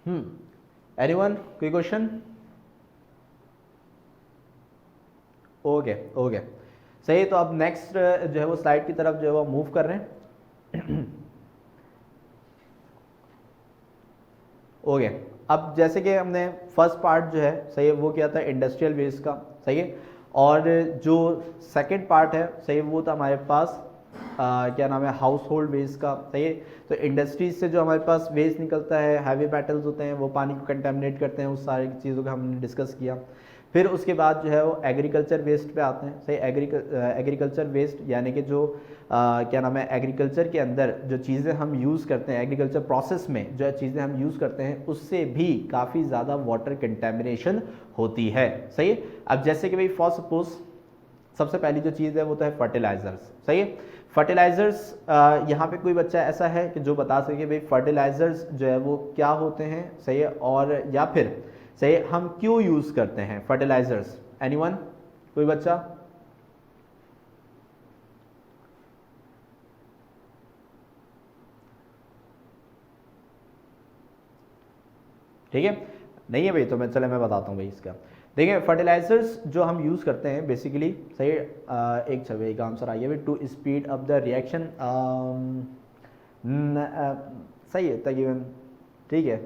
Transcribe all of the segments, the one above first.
Anyone, कोई question? Okay okay, सही। तो अब नेक्स्ट जो है वो स्लाइड की तरफ जो है वो मूव कर रहे हैं। ओके, अब जैसे कि हमने फर्स्ट पार्ट जो है सही है वो क्या था, इंडस्ट्रियल वेस्ट का, सही है। और जो सेकंड पार्ट है सही है वो था हमारे पास क्या नाम है, हाउस होल्ड वेस्ट का, सही है। तो इंडस्ट्रीज से जो हमारे पास वेस्ट निकलता है, हैवी मेटल्स होते हैं, वो पानी को कंटेमिनेट करते हैं, उस सारी चीज़ों का हमने डिस्कस किया। फिर उसके बाद जो है वो एग्रीकल्चर वेस्ट पे आते हैं, सही। एग्रीकल्चर वेस्ट यानी कि जो क्या नाम है, एग्रीकल्चर के अंदर जो चीज़ें हम यूज़ करते हैं, एग्रीकल्चर प्रोसेस में जो चीज़ें हम यूज़ करते हैं उससे भी काफ़ी ज़्यादा वाटर कंटेमिनेशन होती है, सही है। अब जैसे कि भाई फॉर सपोज सबसे पहली जो चीज़ है वो तो है फर्टिलाइजर्स, सही है। फर्टिलाइजर्स यहाँ पे कोई बच्चा ऐसा है कि जो बता सके भाई फर्टिलाइजर्स जो है वो क्या होते हैं, सही है, और या फिर सही हम क्यों यूज़ करते हैं फर्टिलाइजर्स? एनीवन, कोई बच्चा? ठीक है, नहीं है भाई तो मैं बताता हूँ भाई इसका। देखिए फर्टिलाइजर्स जो हम यूज़ करते हैं बेसिकली, सही एक छवि एक आंसर आई है to speed up the reaction, सही है तकरीबन, ठीक है,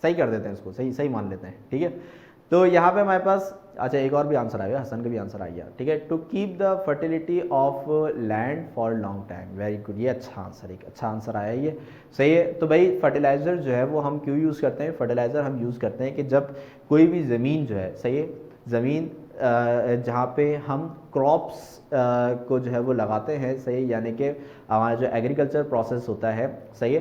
सही कर देते हैं इसको, सही सही मान लेते हैं, ठीक है। तो यहाँ पे हमारे पास अच्छा एक और भी आंसर आया, हसन का भी आंसर आ गया, ठीक है। To keep the fertility of land for long time, very good, ये अच्छा आंसर, एक अच्छा आंसर आया ये, सही है। तो भाई फर्टिलाइज़र जो है वो हम क्यों यूज़ करते हैं? फर्टिलाइज़र हम यूज़ करते हैं कि जब कोई भी ज़मीन जो है, सही है, ज़मीन जहाँ पे हम क्रॉप्स को जो है वो लगाते हैं, सही, यानी कि हमारा जो एग्रीकल्चर प्रोसेस होता है, सही है,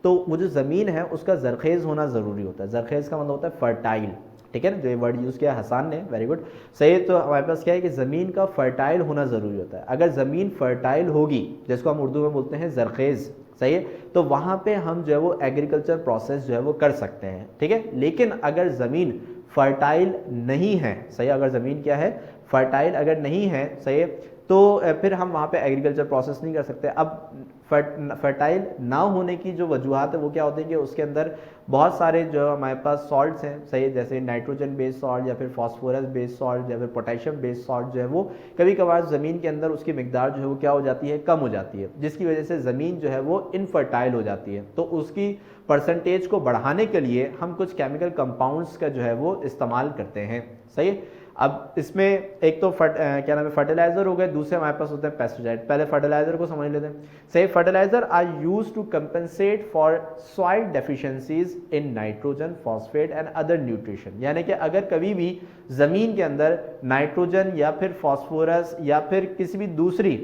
तो वो जो ज़मीन है उसका जरखेज़ होना ज़रूरी होता है। जरखेज़ का मतलब होता है फर्टाइल, ठीक है ना, जो ये वर्ड यूज़ किया हसन ने, वेरी गुड, सही है। तो हमारे पास क्या है कि ज़मीन का फर्टाइल होना ज़रूरी होता है। अगर ज़मीन फर्टाइल होगी, जिसको हम उर्दू में बोलते हैं जरखेज़, सही है, तो वहाँ पे हम जो है वो एग्रीकल्चर प्रोसेस जो है वो कर सकते हैं, ठीक है। लेकिन अगर ज़मीन फर्टाइल नहीं है, सही, अगर ज़मीन क्या है, फर्टाइल अगर नहीं है, सही है, तो फिर हम वहाँ पे एग्रीकल्चर प्रोसेस नहीं कर सकते। अब फर्टाइल ना होने की जो वजूहत है वो क्या होती है कि उसके अंदर बहुत सारे जो हमारे पास सॉल्ट्स हैं, सही, जैसे नाइट्रोजन बेस्ड सॉल्ट या फिर फास्फोरस बेस्ड सॉल्ट या फिर पोटेशियम बेस्ड सॉल्ट जो है वो कभी कभार ज़मीन के अंदर उसकी मिकदार जो है वो क्या हो जाती है, कम हो जाती है, जिसकी वजह से ज़मीन जो है वो इनफर्टाइल हो जाती है। तो उसकी परसेंटेज को बढ़ाने के लिए हम कुछ केमिकल कंपाउंड्स का जो है वो इस्तेमाल करते हैं, सही। अब इसमें एक तो क्या नाम है, फर्टिलाइजर हो गए, दूसरे हमारे पास होते हैं पेस्टिसाइड। पहले फर्टिलाइजर को समझ लेते हैं, सही। Fertiliser are used to compensate for soil deficiencies in nitrogen, phosphate and other nutrition, यानी कि अगर कभी भी ज़मीन के अंदर नाइट्रोजन या फिर फॉस्फोरस या फिर किसी भी दूसरी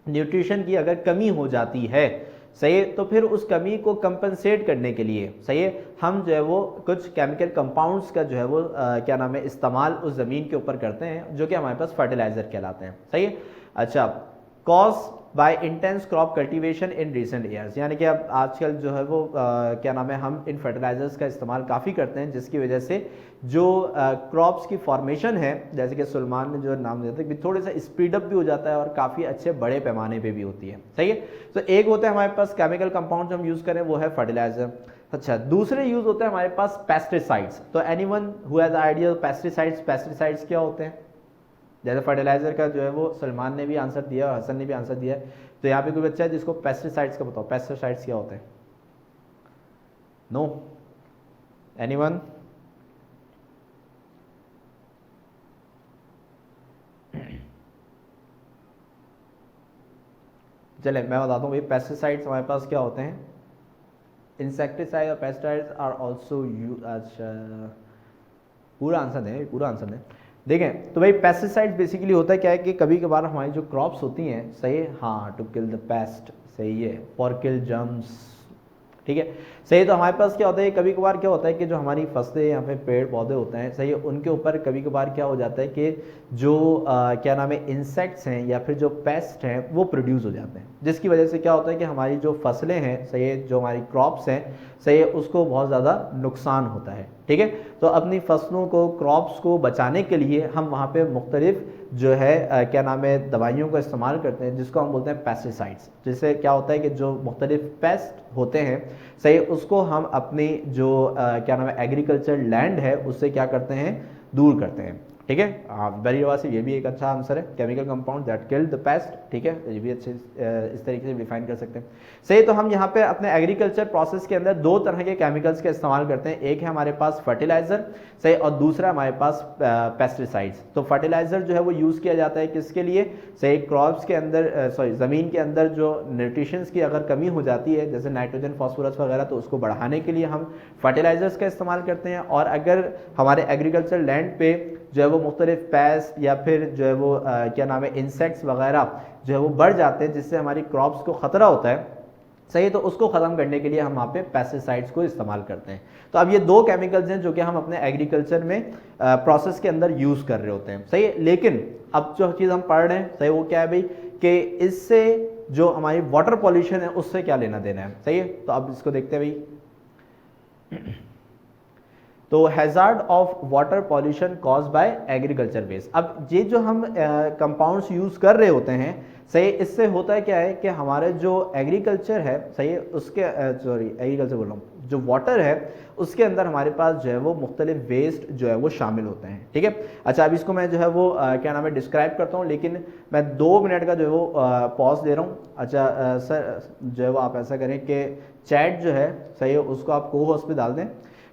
न्यूट्रिशन की अगर कमी हो जाती है, सही है, तो फिर उस कमी को कंपनसेट करने के लिए, सही है, हम जो है वो कुछ केमिकल कंपाउंड्स का जो है वो क्या नाम है, इस्तेमाल उस ज़मीन के ऊपर करते हैं, जो कि हमारे पास फर्टिलाइज़र कहलाते हैं, सही है। अच्छा, cause by intense crop cultivation in recent years, यानी कि अब आजकल जो है वो क्या नाम है, हम इन फर्टिलाइजर्स का इस्तेमाल काफ़ी करते हैं, जिसकी वजह से जो क्रॉप्स की फॉर्मेशन है, जैसे कि सुलेमान ने जो नाम दिया था कि थोड़ा सा स्पीडअप भी हो जाता है और काफ़ी अच्छे बड़े पैमाने पे भी होती है, सही है। तो एक होता है हमारे पास केमिकल कंपाउंड जो हम यूज़ करें वो है फर्टिलाइजर। अच्छा, दूसरे यूज़ होता है हमारे पास पेस्टिसाइड्स। तो anyone who has idea pesticides, pesticides क्या होते हैं? जैसे फर्टिलाइजर का जो है वो सलमान ने भी आंसर दिया और हसन ने भी आंसर दिया है, तो यहाँ पे कोई बच्चा है जिसको पेस्टिसाइड्स का बताओ, पेस्टिसाइड्स क्या होते हैं? No, anyone? चले मैं बताता हूँ भाई, पेस्टिसाइड्स हमारे पास क्या होते हैं, इंसेक्टिसाइड और पेस्टिसाइड्स आर ऑल्सो यू, अच्छा पूरा आंसर दें, पूरा आंसर दें। देखें तो भाई पेस्टिसाइड बेसिकली होता है क्या है कि कभी कभार हमारी जो क्रॉप्स होती हैं, सही है, हाँ, टू किल द पेस्ट, सही है, फॉर किल जर्म्स, ठीक है, सही। तो हमारे पास क्या होता है, कभी कभार क्या होता है कि जो हमारी फसलें या फिर पेड़ पौधे होते हैं, सही है, उनके ऊपर कभी कभार क्या हो जाता है कि जो क्या नाम है, इंसेक्ट्स हैं या फिर जो पेस्ट हैं वो प्रोड्यूस हो जाते हैं, जिसकी वजह से क्या होता है कि हमारी जो फसलें हैं, सही है, जो हमारी क्रॉप्स हैं, सही है, उसको बहुत ज़्यादा नुकसान होता है, ठीक है। तो अपनी फसलों को, क्रॉप्स को बचाने के लिए हम वहाँ पे मुख्तलिफ जो है क्या नाम है दवाइयों का इस्तेमाल करते हैं, जिसको हम बोलते हैं पेस्टिसाइड्स। जिससे क्या होता है कि जो मुख्तलिफ पेस्ट होते हैं, सही, उसको हम अपनी जो क्या नाम है एग्रीकल्चर लैंड है उससे क्या करते हैं, दूर करते हैं। ठीक है, हाँ, वेरी वासिफ, ये भी एक अच्छा आंसर है, chemical compound that kill the paste. ठीक है, ये भी अच्छे इस तरीके से डिफाइन कर सकते हैं। सही, तो हम यहाँ पे अपने एग्रीकल्चर प्रोसेस के अंदर दो तरह के केमिकल्स का इस्तेमाल करते हैं। एक है हमारे पास फर्टिलाइजर, सही, और दूसरा हमारे पास पेस्टिसाइड्स। तो फर्टिलाइजर जो है वो यूज़ किया जाता है किसके लिए, सही, क्रॉप्स के अंदर, सॉरी, ज़मीन के अंदर जो न्यूट्रिशंस की अगर कमी हो जाती है, जैसे नाइट्रोजन, फास्फोरस वगैरह, तो उसको बढ़ाने के लिए हम फर्टिलाइजर्स का इस्तेमाल करते हैं। और अगर हमारे एग्रीकल्चर लैंड पे जो है वो मुख्तलिफ पेस्ट या फिर जो है वो क्या नाम है इंसेक्ट्स वगैरह जो है वो बढ़ जाते हैं, जिससे हमारी क्रॉप्स को ख़तरा होता है, सही, तो उसको ख़त्म करने के लिए हम वहाँ पे पेस्टिसाइड्स को इस्तेमाल करते हैं। तो अब ये दो केमिकल्स हैं जो कि हम अपने एग्रीकल्चर में प्रोसेस के अंदर यूज़ कर रहे होते हैं, सही है। लेकिन अब जो चीज़ हम पढ़ रहे हैं, सही, वो क्या है भाई, कि इससे जो हमारी वाटर पॉल्यूशन है उससे क्या लेना देना है, सही है। तो अब इसको देखते हैं भाई। तो hazard of water pollution cause by agriculture waste. अब ये जो हम कंपाउंड्स यूज़ कर रहे होते हैं, सही, इससे होता है क्या है कि हमारे जो एग्रीकल्चर है, सही, उसके सॉरी एग्रीकल्चर बोल रहा हूँ, जो वाटर है उसके अंदर हमारे पास जो है वो मुख्तलिफ वेस्ट जो है वो शामिल होते हैं। ठीक है, अच्छा, अब इसको मैं जो है वो क्या नाम है डिस्क्राइब करता हूँ, लेकिन मैं 2 मिनट का जो है वो पॉज दे रहा हूँ। अच्छा सर, जो है वो आप ऐसा करें कि चैट जो है, सही है, उसको आप को होस्ट पे डाल दें।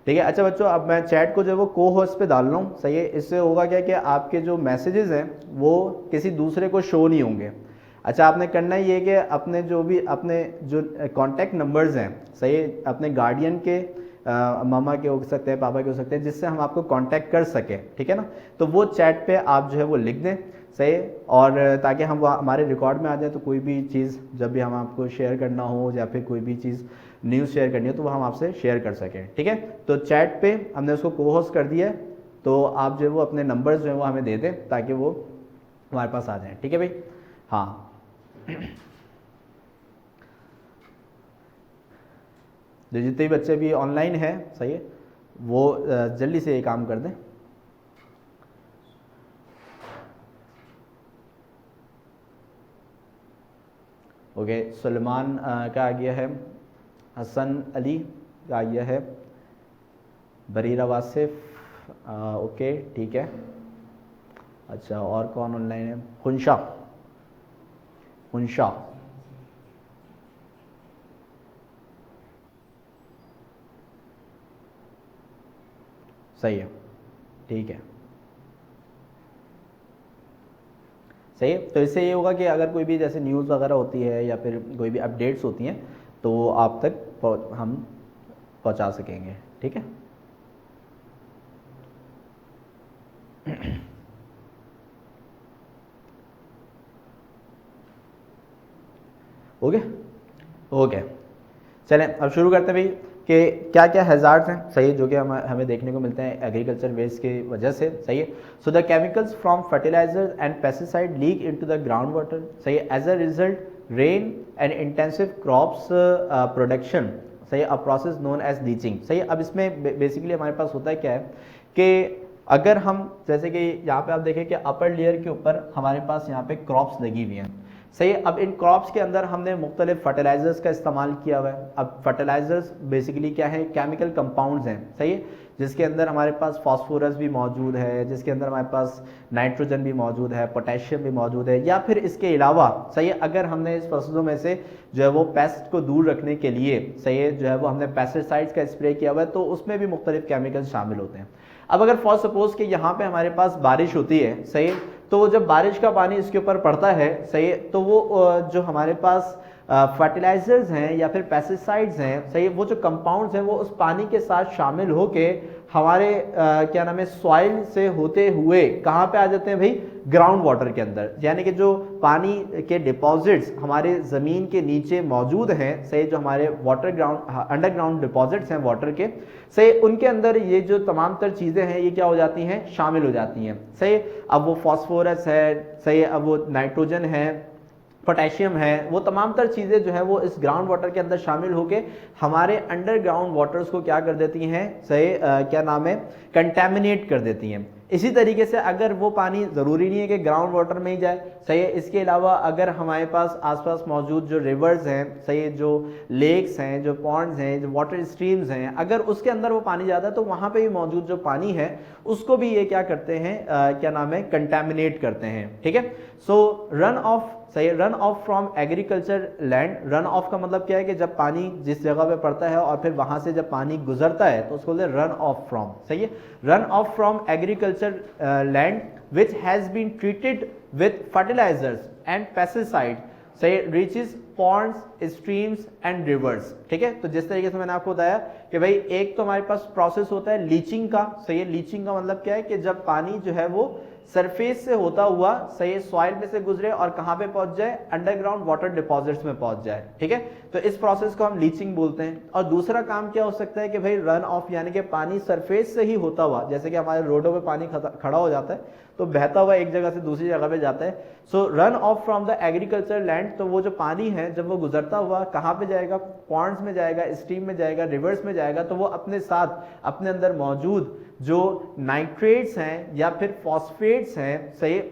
ठीक है, अच्छा बच्चों, अब मैं चैट को जो है वो को होस्ट पे डाल रहा हूँ, सही है। इससे होगा क्या कि आपके जो मैसेजेस हैं वो किसी दूसरे को शो नहीं होंगे। अच्छा, आपने करना ये है कि अपने जो कॉन्टैक्ट नंबर्स हैं, सही है, अपने गार्डियन के मामा के हो सकते हैं, पापा के हो सकते हैं, जिससे हम आपको कांटेक्ट कर सकें, ठीक है ना, तो वो चैट पे आप जो है वो लिख दें, सही है, और ताकि हम हमारे रिकॉर्ड में आ जाए, तो कोई भी चीज़ जब भी हम आपको शेयर करना हो या फिर कोई भी चीज़ न्यूज़ शेयर करनी हो तो वो हम आपसे शेयर कर सकें। ठीक है, तो चैट पे हमने उसको को होस्ट कर दिया है, तो आप जो है वो अपने नंबर्स जो है वो हमें दे दें ताकि वो हमारे पास आ जाएँ। ठीक है भाई, हाँ। जो जितने भी बच्चे भी ऑनलाइन हैं, सही है, वो जल्दी से ये काम कर दें। ओके, सुलेमान का आ गया है, हसन अली का आ गया है, बरीरा वासिफ, ओके ठीक है। अच्छा, और कौन ऑनलाइन है, हुंशा, हुंशा, सही है, ठीक है, सही है। तो इससे ये होगा कि अगर कोई भी जैसे न्यूज़ वगैरह होती है या फिर कोई भी अपडेट्स होती हैं तो आप तक हम पहुंचा सकेंगे। ठीक है, ओके ओके, चलें अब शुरू करते हैं भाई कि क्या क्या हैजार्ड्स हैं, सही है, जो कि हमें देखने को मिलते हैं एग्रीकल्चर वेस्ट की वजह से, सही है। So the chemicals from fertilisers and pesticide leak into the ground water, सही है, as a result rain and intensive crops production, सही है, a process known as leaching, सही है। अब इसमें बेसिकली हमारे पास होता है क्या है कि अगर हम जैसे कि यहाँ पे आप देखें कि अपर लेयर के ऊपर हमारे पास यहाँ पे क्रॉप्स लगी हुई हैं, सही है। अब इन क्रॉप्स के अंदर हमने मुख्तलिफ फर्टिलाइजर्स का इस्तेमाल किया हुआ है। अब फर्टिलाइजर्स बेसिकली क्या है, केमिकल कंपाउंड्स हैं, सही है, जिसके अंदर हमारे पास फास्फोरस भी मौजूद है, जिसके अंदर हमारे पास नाइट्रोजन भी मौजूद है, पोटेशियम भी मौजूद है, या फिर इसके अलावा, सही है, अगर हमने इस फसलों में से जो है वो पेस्ट को दूर रखने के लिए, सही है, जो है वो हमने पेस्टिसाइड्स का स्प्रे किया हुआ है, तो उसमें भी मुख्तलिफ केमिकल्स शामिल होते हैं। अब अगर फॉर सपोज कि यहाँ पे हमारे पास बारिश होती है, सही, तो जब बारिश का पानी इसके ऊपर पड़ता है, सही, तो वो जो हमारे पास फर्टिलाइजर्स हैं या फिर पेस्टिसाइड्स हैं, सही, वो जो कंपाउंड्स हैं वो उस पानी के साथ शामिल होके हमारे क्या नाम है सॉइल से होते हुए कहाँ पे आ जाते हैं भाई, ग्राउंड वाटर के अंदर, यानी कि जो पानी के डिपॉजिट्स हमारे ज़मीन के नीचे मौजूद हैं, सही, जो हमारे वाटर ग्राउंड अंडरग्राउंड डिपॉजिट्स हैं वाटर के, सही, उनके अंदर ये जो तमाम तर चीज़ें हैं ये क्या हो जाती हैं, शामिल हो जाती हैं, सही। अब वो फास्फोरस है, सही, अब वो नाइट्रोजन है, पोटेशियम है, वो तमाम तर चीज़ें जो है वो इस ग्राउंड वाटर के अंदर शामिल होके हमारे अंडरग्राउंड वाटर्स को क्या कर देती हैं, सही क्या नाम है, कंटेमिनेट कर देती हैं। इसी तरीके से अगर वो पानी ज़रूरी नहीं है कि ग्राउंड वाटर में ही जाए, सही है, इसके अलावा अगर हमारे पास आसपास मौजूद जो रिवर्स हैं, सही है, जो लेक्स हैं, जो पॉन्ड्स हैं, जो वाटर स्ट्रीम्स हैं, अगर उसके अंदर वो पानी जाता है तो वहाँ पे भी मौजूद जो पानी है उसको भी ये क्या करते हैं, क्या नाम है, कंटेमिनेट करते हैं। ठीक है, सो रन ऑफ, सही, run off from agriculture land. Run of का मतलब क्या है कि जब पानी जिस जगह पे पड़ता है और फिर वहां से जब पानी गुजरता है तो उसको बोलते हैं रन ऑफ फ्रॉम। सही है, run off from agriculture land which has been treated with fertilisers and pesticide, सही, reaches ponds, streams and rivers. ठीक है, तो जिस तरीके से मैंने आपको बताया कि भाई एक तो हमारे पास प्रोसेस होता है लीचिंग का। सही है, लीचिंग का मतलब क्या है कि जब पानी जो है वो सरफेस से होता हुआ, सही है, सॉइल में से गुजरे और कहां पे पहुंच जाए, अंडरग्राउंड वाटर डिपॉजिट्स में पहुंच जाए। ठीक है, तो इस प्रोसेस को हम लीचिंग बोलते हैं। और दूसरा काम क्या हो सकता है कि भाई रन ऑफ, यानी कि पानी सरफेस से ही होता हुआ, जैसे कि हमारे रोडों पे पानी खड़ा हो जाता है तो बहता हुआ एक जगह से दूसरी जगह पे जाता है। So run off from the agriculture land, तो वो जो पानी है जब वो गुजरता हुआ कहां पे जाएगा, पॉन्ड्स में जाएगा, स्ट्रीम में जाएगा, रिवर्स में जाएगा, तो वो अपने साथ अपने अंदर मौजूद जो नाइट्रेट्स हैं या फिर फॉस्फेट्स हैं, सही,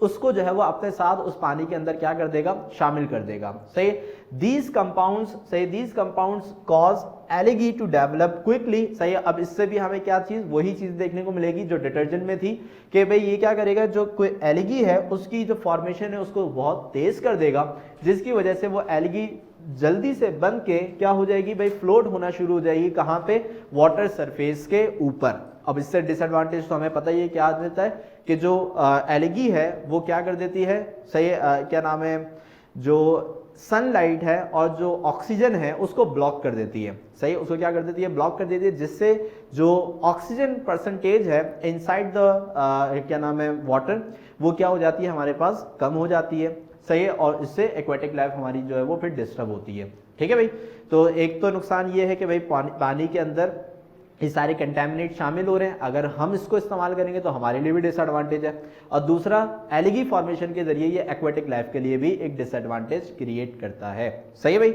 उसको जो है वो अपने साथ उस पानी के अंदर क्या कर देगा, शामिल कर देगा। सही, दीज कंपाउंड्स, सही, these compounds cause algae to develop quickly. सही, अब इससे भी हमें क्या चीज, वही चीज देखने को मिलेगी जो डिटर्जेंट में थी कि भाई ये क्या करेगा, जो कोई एलगी है उसकी जो फॉर्मेशन है उसको बहुत तेज कर देगा, जिसकी वजह से वो एलगी जल्दी से बन के क्या हो जाएगी भाई, फ्लोट होना शुरू हो जाएगी, कहां पे, वाटर सरफेस के ऊपर। अब इससे डिसएडवांटेज तो हमें पता ही है क्या देता है कि जो एलगी है वो क्या कर देती है, सही, क्या नाम है, जो सनलाइट है और जो ऑक्सीजन है उसको ब्लॉक कर देती है। सही, उसको क्या कर देती है, ब्लॉक कर देती है, जिससे जो ऑक्सीजन परसेंटेज है इनसाइड द क्या नाम है वाटर, वो क्या हो जाती है, हमारे पास कम हो जाती है। सही है, और इससे एक्वेटिक लाइफ हमारी जो है वो फिर डिस्टर्ब होती है। ठीक है भाई, तो एक तो नुकसान ये है कि भाई पानी के अंदर ये सारे कंटेमिनेट शामिल हो रहे हैं, अगर हम इसको इस्तेमाल करेंगे तो हमारे लिए भी डिसएडवांटेज है। और दूसरा, एलगी फॉर्मेशन के जरिए ये एक्वेटिक लाइफ के लिए भी एक डिसएडवांटेज क्रिएट करता है। सही है भाई।